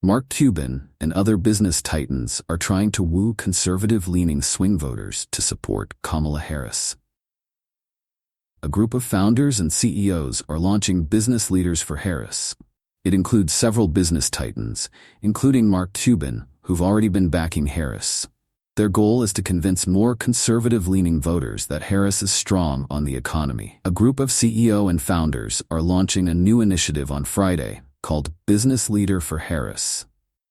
Mark Cuban and other business titans are trying to woo conservative-leaning swing voters to support Kamala Harris. A group of founders and CEOs are launching Business Leaders for Harris. It includes several business titans, including Mark Cuban, who've already been backing Harris. Their goal is to convince more conservative-leaning voters that Harris is strong on the economy. A group of CEO and founders are launching a new initiative on Friday called Business Leader for Harris,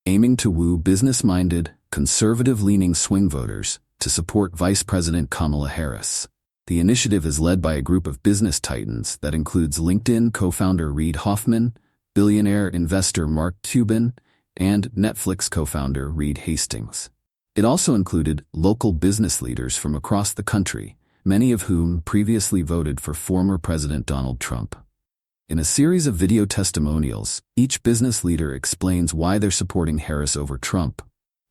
aiming to woo business-minded, conservative-leaning swing voters to support Vice President Kamala Harris. The initiative is led by a group of business titans that includes LinkedIn co-founder Reid Hoffman, billionaire investor Mark Cuban, and Netflix co-founder Reed Hastings. It also included local business leaders from across the country, many of whom previously voted for former President Donald Trump. In a series of video testimonials, each business leader explains why they're supporting Harris over Trump,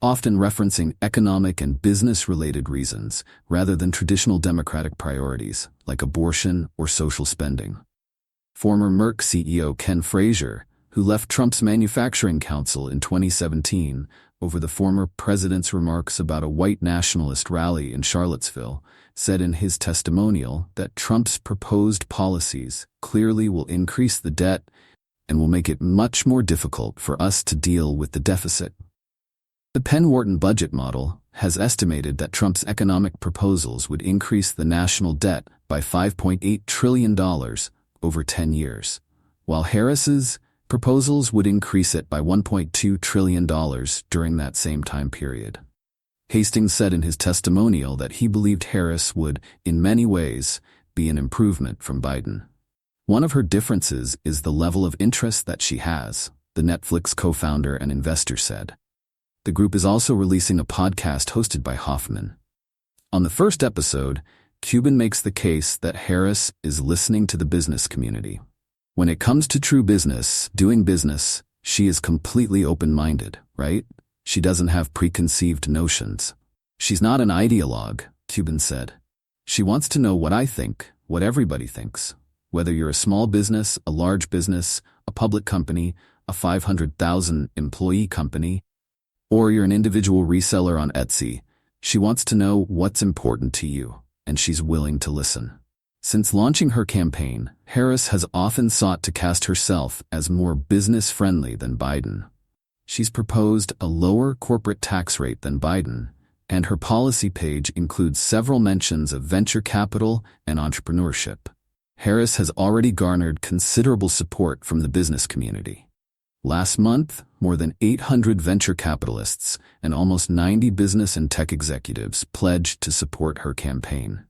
often referencing economic and business-related reasons rather than traditional Democratic priorities like abortion or social spending. Former Merck CEO Ken Frazier, who left Trump's Manufacturing Council in 2017 over the former president's remarks about a white nationalist rally in Charlottesville, said in his testimonial that Trump's proposed policies clearly will increase the debt and will make it much more difficult for us to deal with the deficit. The Penn-Wharton budget model has estimated that Trump's economic proposals would increase the national debt by $5.8 trillion over 10 years, while Harris's proposals would increase it by $1.2 trillion during that same time period. Hastings said in his testimonial that he believed Harris would, in many ways, be an improvement from Biden. One of her differences is the level of interest that she has, the Netflix co-founder and investor said. The group is also releasing a podcast hosted by Hoffman. On the first episode, Cuban makes the case that Harris is listening to the business community. When it comes to true business, doing business, she is completely open-minded, right? She doesn't have preconceived notions. She's not an ideologue, Cuban said. She wants to know what I think, what everybody thinks. Whether you're a small business, a large business, a public company, a 500,000 employee company, or you're an individual reseller on Etsy, she wants to know what's important to you, and she's willing to listen. Since launching her campaign, Harris has often sought to cast herself as more business-friendly than Biden. She's proposed a lower corporate tax rate than Biden, and her policy page includes several mentions of venture capital and entrepreneurship. Harris has already garnered considerable support from the business community. Last month, more than 800 venture capitalists and almost 90 business and tech executives pledged to support her campaign.